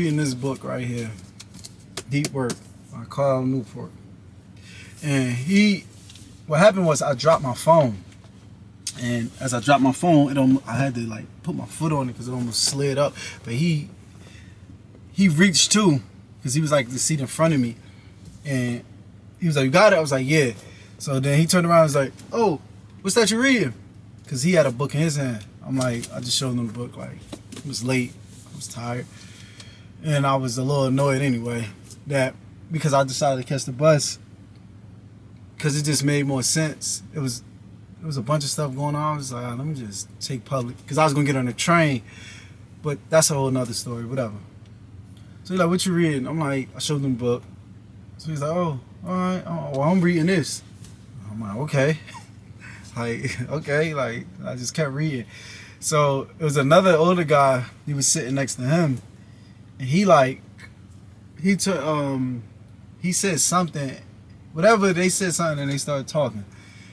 Reading this book right here, Deep Work by Carl Newport. And what happened was I dropped my phone. And as I dropped my phone, I had to like put my foot on it because it almost slid up. But he reached too, because he was like the seat in front of me. And he was like, "You got it?" I was like, "Yeah." So then he turned around and was like, "Oh, what's that you're reading?" Because he had a book in his hand. I'm like, I just showed him the book. Like, it was late. I was tired. And I was a little annoyed anyway, that because I decided to catch the bus, because it just made more sense. It was a bunch of stuff going on. I was like, let me just take public, because I was going to get on the train. But that's a whole nother story, whatever. So he's like, "What you reading?" I'm like, I showed him the book. So he's like, "Oh, all right. Oh, well, I'm reading this." I'm like, "Okay." Like, okay. Like, I just kept reading. So it was another older guy. He was sitting next to him. And he said something, whatever, they said something and they started talking.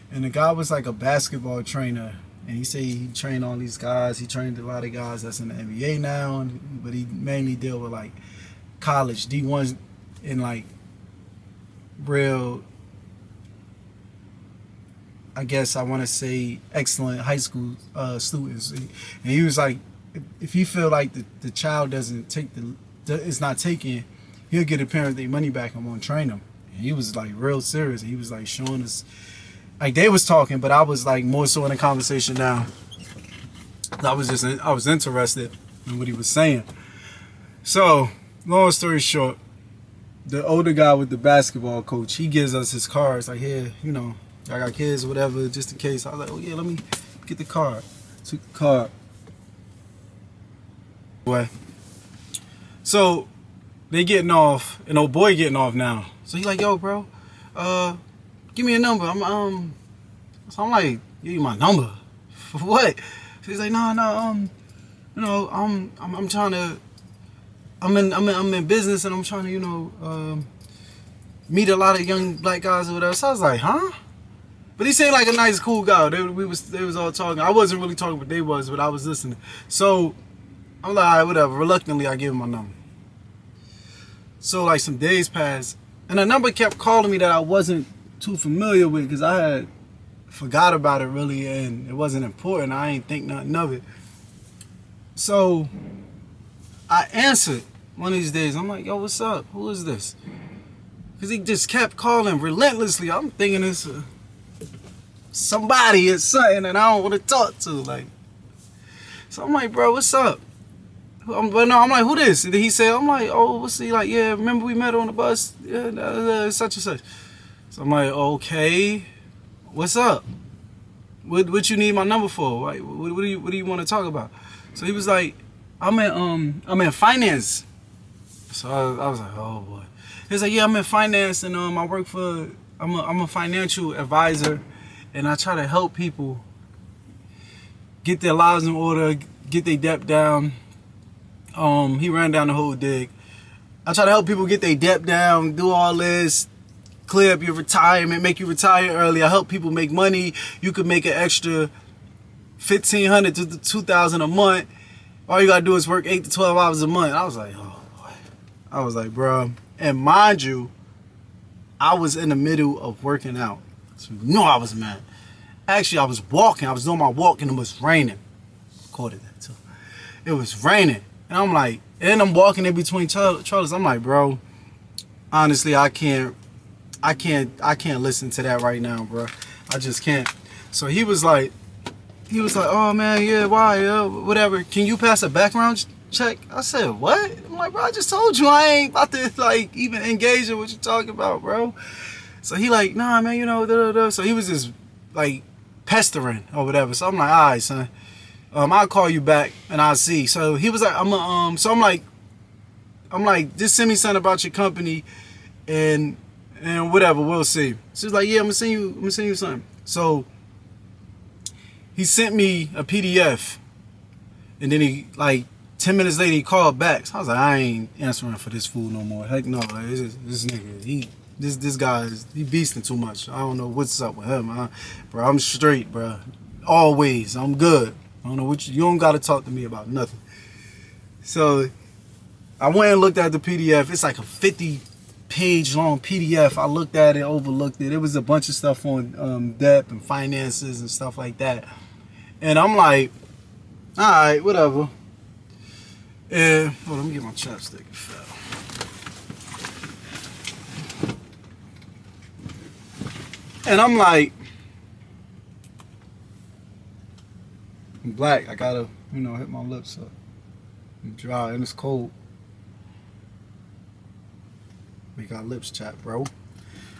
And the guy was like a basketball trainer. And he said he trained all these guys. He trained a lot of guys that's in the NBA now, but he mainly deal with like college, D1 and like real, I guess I want to say excellent high school students. And he was like, if you feel like the child doesn't take it's not taking, he'll get the parents their money back and won't train them. And he was like real serious. He was like showing us, like they was talking, but I was like more so in the conversation now. I was interested in what he was saying. So long story short, the older guy with the basketball coach, he gives us his cards like, "Here, you know, I got kids or whatever, just in case." I was like, "Oh yeah, let me get the card." Took the card. So they getting off, and old boy getting off now. So he like, "Yo, bro, give me a number." So I'm like, "Give you my number for what?" So he's like, "No, you know, I'm trying to, I'm in business and I'm trying to, you know, meet a lot of young black guys or whatever." So I was like, "Huh?" But he seemed like a nice, cool guy. They was all talking. I wasn't really talking, but they was, but I was listening. So I'm like, all right, whatever. Reluctantly, I give him my number. So like some days passed, and a number kept calling me that I wasn't too familiar with, because I had forgot about it really, and it wasn't important. I ain't think nothing of it. So I answered one of these days. I'm like, "Yo, what's up? Who is this?" Because he just kept calling relentlessly. I'm thinking it's somebody or something that I don't want to talk to. Like, so I'm like, "Bro, what's up?" But no, I'm like, "Who this?" And he said, I'm like, "Oh, what's he?" Like, "Yeah, remember we met on the bus? Yeah, such and such." So I'm like, "Okay, what's up? What you need my number for? Like, what do you want to talk about?" So he was like, I'm in finance." So I was like, "Oh boy." He was like, "Yeah, I'm in finance, and I work for, I'm a financial advisor, and I try to help people get their lives in order, get their debt down." He ran down the whole dig. "I try to help people get their debt down, do all this, clear up your retirement, make you retire early. I help people make money. You could make an extra $1,500 to $2,000 a month. All you gotta do is work 8 to 12 hours a month." I was like, "Oh boy." I was like, "Bro." And mind you, I was in the middle of working out. So you know I was mad. Actually, I was walking. I was doing my walk and it was raining. Recorded that too. It was raining. And I'm like, and I'm walking in between trailers. I'm like, "Bro, honestly, I can't listen to that right now, bro. I just can't." So he was like, "Oh man, yeah, why, whatever. Can you pass a background check?" I said, "What?" I'm like, "Bro, I just told you I ain't about to like even engage in what you talking about, bro." So he like, "Nah, man, you know, da, da, da." So he was just like pestering or whatever. So I'm like, "All right, son. I'll call you back and I'll see." So he was like, so I'm like, "Just send me something about your company and whatever, we'll see." So he's like, "Yeah, I'm gonna send you something." So he sent me a PDF, and then he like 10 minutes later he called back. So I was like, I ain't answering for this fool no more. Heck no, like, this nigga, this guy he beasting too much. I don't know what's up with him, bro. I'm straight, bro. Always, I'm good. I don't know what you don't gotta talk to me about nothing. So I went and looked at the PDF. It's like a 50-page long PDF. I looked at it, overlooked it. It was a bunch of stuff on debt and finances and stuff like that. And I'm like, all right, whatever. And let me get my chapstick. It fell. And I'm like, I'm black. I gotta, hit my lips up. I'm dry and it's cold. Make our lips chat, bro.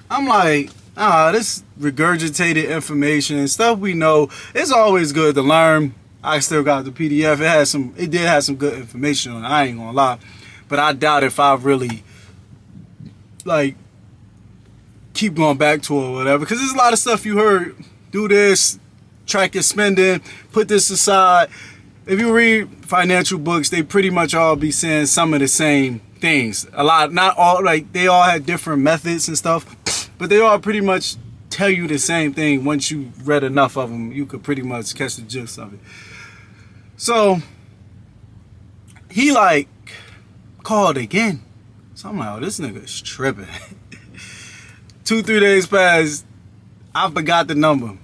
I'm like, this regurgitated information and stuff we know. It's always good to learn. I still got the PDF. It did have some good information on it. I ain't gonna lie. But I doubt if I really, keep going back to it or whatever. Because there's a lot of stuff you heard. Do this, track your spending, put this aside. If you read financial books, they pretty much all be saying some of the same things. A lot, not all, they all had different methods and stuff, but they all pretty much tell you the same thing. Once you read enough of them, you could pretty much catch the gist of it. So he called again. So I'm like, oh, this nigga is tripping. 2-3 days passed. I forgot the number.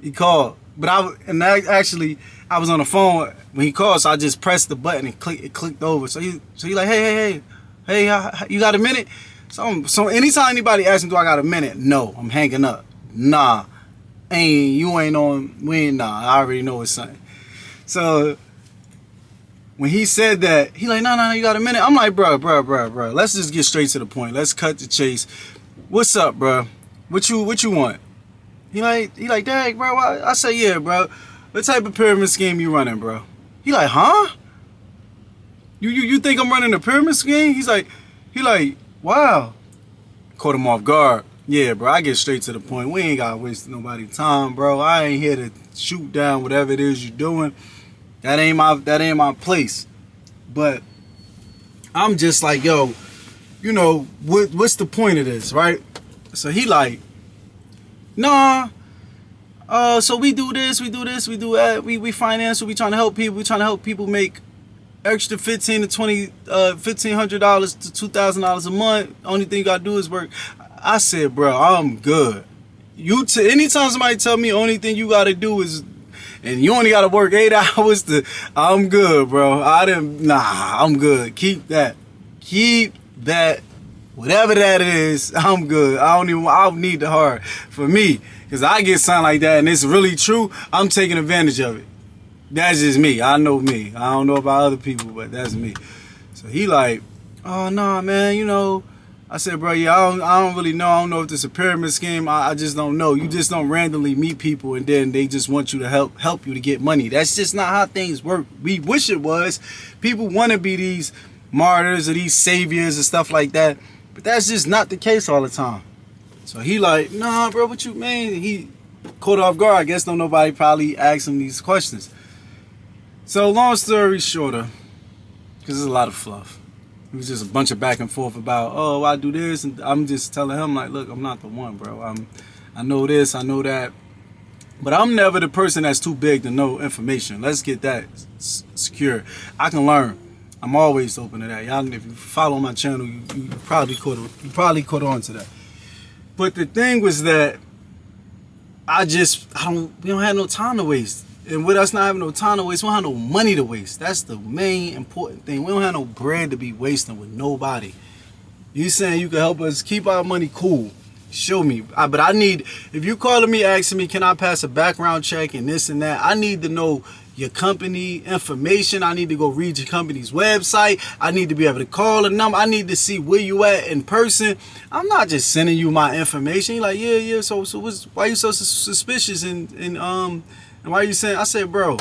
He called, but I was on the phone when he called, so I just pressed the button and it clicked over. So he like, hey, you got a minute? So anytime anybody asks me, do I got a minute? No, I'm hanging up. Nah, I already know it's something. So when he said that, he like, no, you got a minute? I'm like, bro, let's just get straight to the point. Let's cut the chase. What's up, bro? What you want? He like, dang, bro. I say, yeah, bro. What type of pyramid scheme you running, bro? He like, huh? You think I'm running a pyramid scheme? He like, wow. Caught him off guard. Yeah, bro, I get straight to the point. We ain't gotta waste nobody's time, bro. I ain't here to shoot down whatever it is you're doing. That ain't my place. But I'm just like, yo, what's the point of this, right? So he like, nah. So we do this, we do that. We finance. We trying to help people. We trying to help people make extra $1,500 to $2,000 a month. Only thing you gotta do is work. I said, bro, I'm good. Anytime somebody tell me only thing you gotta do is, and you only gotta work 8 hours I'm good, bro. I'm good. Keep that. Whatever that is, I'm good. I don't need the hard for me. Because I get something like that and it's really true, I'm taking advantage of it. That's just me. I know me. I don't know about other people, but that's me. So he like, oh, no, man, I said, bro, yeah, I don't really know. I don't know if it's a pyramid scheme. I just don't know. You just don't randomly meet people and then they just want you to help you to get money. That's just not how things work. We wish it was. People want to be these martyrs or these saviors and stuff like that. But that's just not the case all the time. So he like, nah, bro, what you mean? He caught off guard. I guess nobody probably asked him these questions. So long story shorter, because there's a lot of fluff. It was just a bunch of back and forth about, oh, I do this. And I'm just telling him like, look, I'm not the one, bro. I know this, I know that. But I'm never the person that's too big to know information. Let's get that secure. I can learn. I'm always open to that. Y'all, if you follow my channel, you probably caught on to that. But the thing was that we don't have no time to waste. And with us not having no time to waste, we don't have no money to waste. That's the main important thing. We don't have no bread to be wasting with nobody. You saying you can help us keep our money? Cool. Show me. But I need, if you calling me asking me, can I pass a background check and this and that, I need to know your company information. I need to go read your company's website. I need to be able to call a number. I need to see where you at in person. I'm not just sending you my information. You're like, yeah. So why you so suspicious and why are you saying? I said, bro,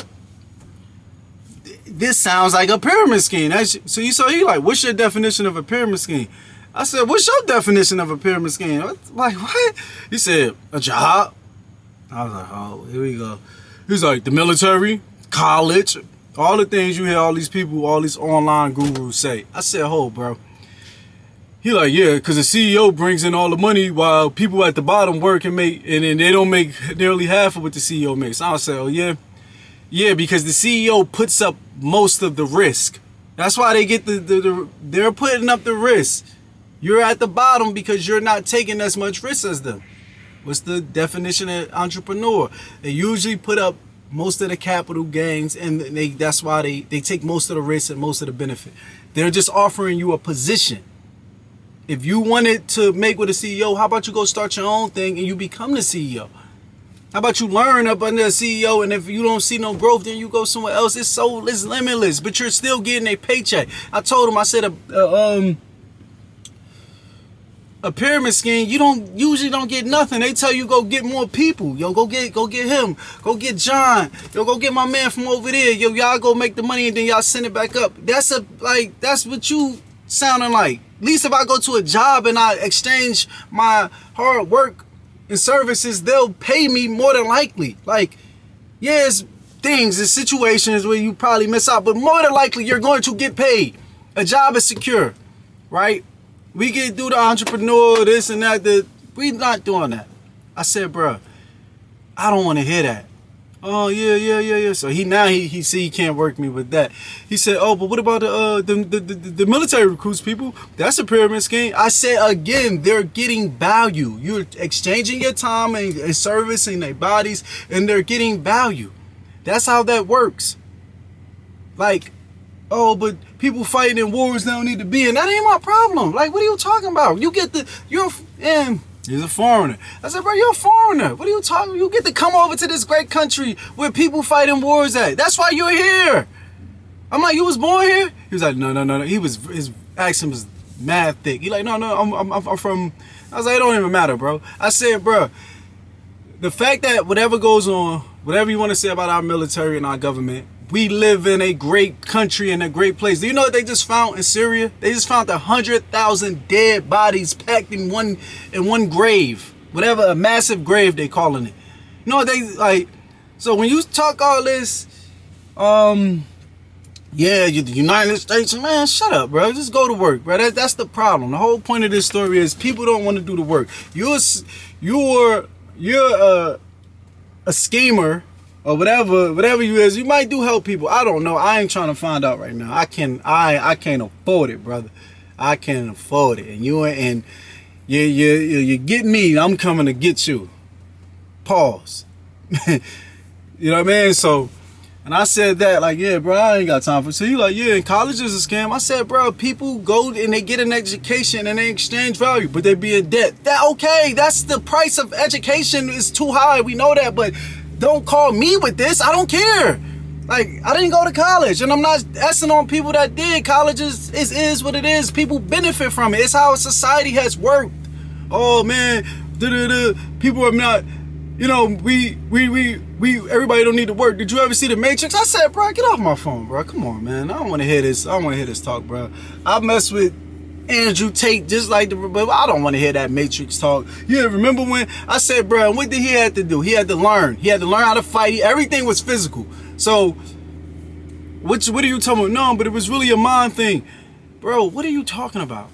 this sounds like a pyramid scheme. So he like, what's your definition of a pyramid scheme? I said, what's your definition of a pyramid scheme? Like, what? He said, a job. I was like, oh, here we go. He's like, the military, college, all the things you hear all these people, all these online gurus say. I said, hold, bro. He like, yeah, because the CEO brings in all the money while people at the bottom work and then they don't make nearly half of what the CEO makes. I say, oh, yeah. Yeah, because the CEO puts up most of the risk. That's why they get they're putting up the risk. You're at the bottom because you're not taking as much risk as them. What's the definition of entrepreneur? They usually put up most of the capital gains, and that's why they take most of the risk and most of the benefit. They're just offering you a position. If you wanted to make with a CEO, how about you go start your own thing and you become the CEO? How about you learn up under a CEO, and if you don't see no growth, then you go somewhere else. It's limitless, but you're still getting a paycheck. I told him, I said a pyramid scheme, you usually don't get nothing. They tell you go get more people. Yo, go get him. Go get John. Yo, go get my man from over there. Yo, y'all go make the money and then y'all send it back up. That's what you sounding like. At least if I go to a job and I exchange my hard work and services, they'll pay me more than likely. Like, yeah, it's situations where you probably miss out, but more than likely you're going to get paid. A job is secure, right? We can do the entrepreneur, this and that. We not doing that. I said, bro, I don't want to hear that. Oh, yeah. So he see he can't work me with that. He said, oh, but what about the military recruits people? That's a pyramid scheme. I said, again, they're getting value. You're exchanging your time and service and their bodies, and they're getting value. That's how that works. Like, oh, but people fighting in wars they don't need to be in. That ain't my problem. Like, what are you talking about? He's a foreigner. I said, bro, you're a foreigner. What are you talking? You get to come over to this great country where people fight in wars at. That's why you're here. I'm like, you was born here? He was like, no. His accent was mad thick. He like, no, I'm from. I was like, it don't even matter, bro. I said, bro, the fact that whatever goes on, whatever you want to say about our military and our government, we live in a great country and a great place. Do you know what they just found in Syria? They just found 100,000 dead bodies packed in one grave. Whatever, a massive grave they calling it. You know what they like? So when you talk all this, the United States, man, shut up, bro. Just go to work, bro. That's the problem. The whole point of this story is people don't want to do the work. You're a schemer. Or whatever you is, you might do help people. I don't know. I ain't trying to find out right now. I can't afford it, brother. I can't afford it. And you get me, I'm coming to get you. Pause. You know what I mean? So, and I said that, like, yeah, bro, I ain't got time for it. So you like, yeah, and college is a scam. I said, bro, people go and they get an education and they exchange value, but they be in debt. Okay, that's the price of education is too high. We know that, but don't call me with this. I don't care. Like, I didn't go to college, and I'm not essing on people that did. College is what it is. People benefit from it. It's how society has worked. Oh man, people are not. You know, we everybody don't need to work. Did you ever see The Matrix? I said, bro, get off my phone, bro. Come on, man. I don't want to hear this. I don't want to hear this talk, bro. I mess with Andrew Tate just like but I don't want to hear that Matrix talk. Yeah, remember when I said, bro, what did he have to do? He had to learn. He had to learn how to fight. Everything was physical. So, what are you talking about? No, but it was really a mind thing. Bro, what are you talking about?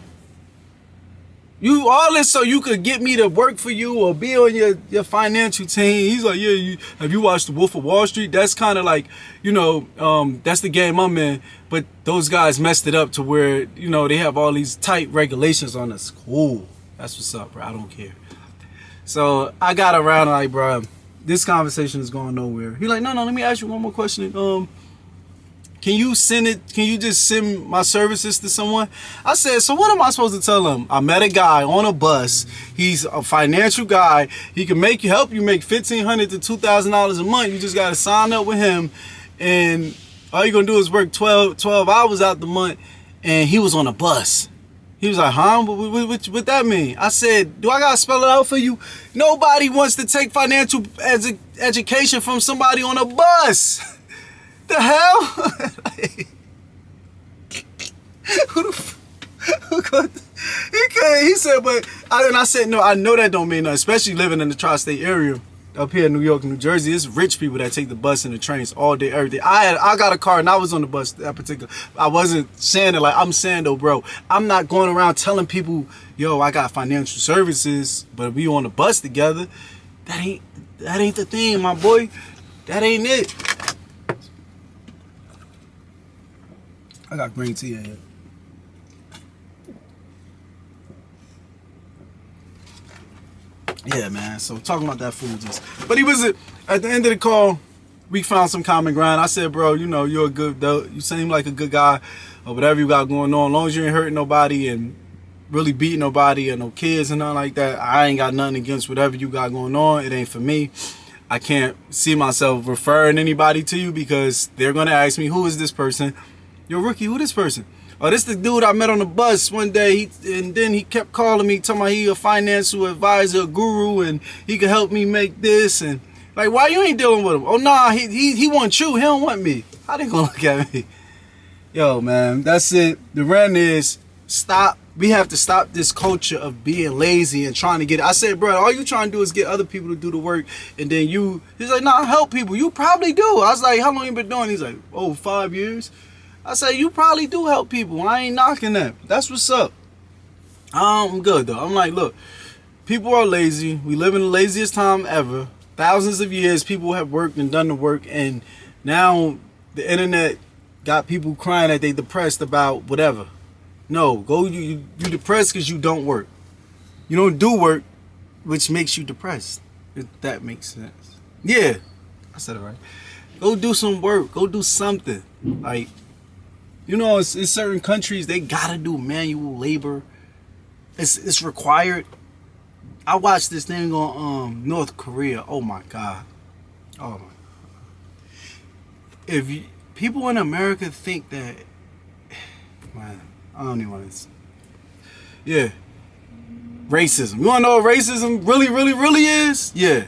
You all this so you could get me to work for you or be on your financial team. He's like, yeah, have you watched The Wolf of Wall Street? That's kind of like, that's the game I'm in. But those guys messed it up to where, they have all these tight regulations on us. Cool. That's what's up, bro. I don't care. So I got around like, bro, this conversation is going nowhere. He's like, no, let me ask you one more question. Can you just send my services to someone? I said, so what am I supposed to tell him? I met a guy on a bus. He's a financial guy. He can help you make $1,500 to $2,000 a month. You just got to sign up with him. And all you're going to do is work 12 hours out the month. And he was on a bus. He was like, huh? What that mean? I said, do I got to spell it out for you? Nobody wants to take financial education from somebody on a bus. The hell? He said, I said, no, I know that don't mean nothing, especially living in the tri-state area up here in New York and New Jersey. It's rich people that take the bus and the trains all day, every day. I got a car and I was on the bus that particular. I wasn't saying it like I'm saying though, bro. I'm not going around telling people, yo, I got financial services, but we on the bus together. That ain't the thing, my boy. That ain't it. I got green tea in here. Yeah, man. So talking about that food just. But he was at the end of the call. We found some common ground. I said, bro, you know, you're a good. You seem like a good guy, or whatever you got going on. As long as you ain't hurting nobody and really beating nobody or no kids and nothing like that, I ain't got nothing against whatever you got going on. It ain't for me. I can't see myself referring anybody to you because they're gonna ask me, who is this person? Yo, Rookie, who this person? Oh, this the dude I met on the bus one day. And then he kept calling me, talking about he a financial advisor, a guru, and he could help me make this. And like, why you ain't dealing with him? Oh, nah, he wants you. He don't want me. How they gonna look at me? Yo, man, that's it. The rant is stop. We have to stop this culture of being lazy and trying to get it. I said, bro, all you trying to do is get other people to do the work. And then he's like, nah, help people. You probably do. I was like, how long you been doing? He's like, 5 years. I said, you probably do help people. I ain't knocking that. That's what's up. I'm good, though. I'm like, look, people are lazy. We live in the laziest time ever. Thousands of years, people have worked and done the work. And now the internet got people crying that they depressed about whatever. No, you depressed because you don't work. You don't do work, which makes you depressed. If that makes sense. Yeah, I said it right. Go do some work. Go do something. Like, you know, in certain countries, they gotta do manual labor. It's required. I watched this thing on North Korea. Oh my God. Oh my God. If people in America think that, man, I don't even want to. Yeah. Racism. You want to know what racism really is? Yeah.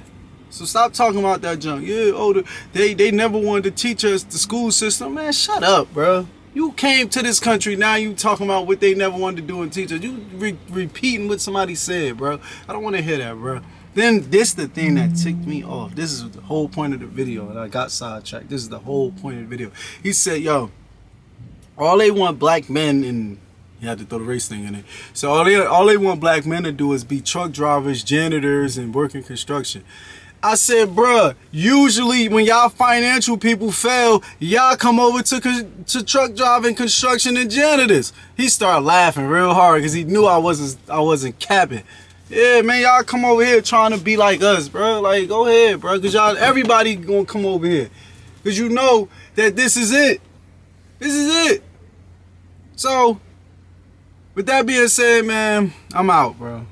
So stop talking about that junk. Yeah, they never wanted to teach us the school system. Man, shut up, bro. You came to this country, now you talking about what they never wanted to do and teach us. You repeating what somebody said, bro. I don't want to hear that, bro. Then this the thing that ticked me off. This is the whole point of the video, and I got sidetracked. This is the whole point of the video. He said, yo, all they want black men, and he had to throw the race thing in it. So all they want black men to do is be truck drivers, janitors, and work in construction. I said, bruh, usually when y'all financial people fail, y'all come over to truck driving, construction, and janitors. He started laughing real hard because he knew I wasn't capping. Yeah, man, y'all come over here trying to be like us, bro. Like, go ahead, bro, because everybody gonna come over here. Because you know that this is it. This is it. So, with that being said, man, I'm out, bro.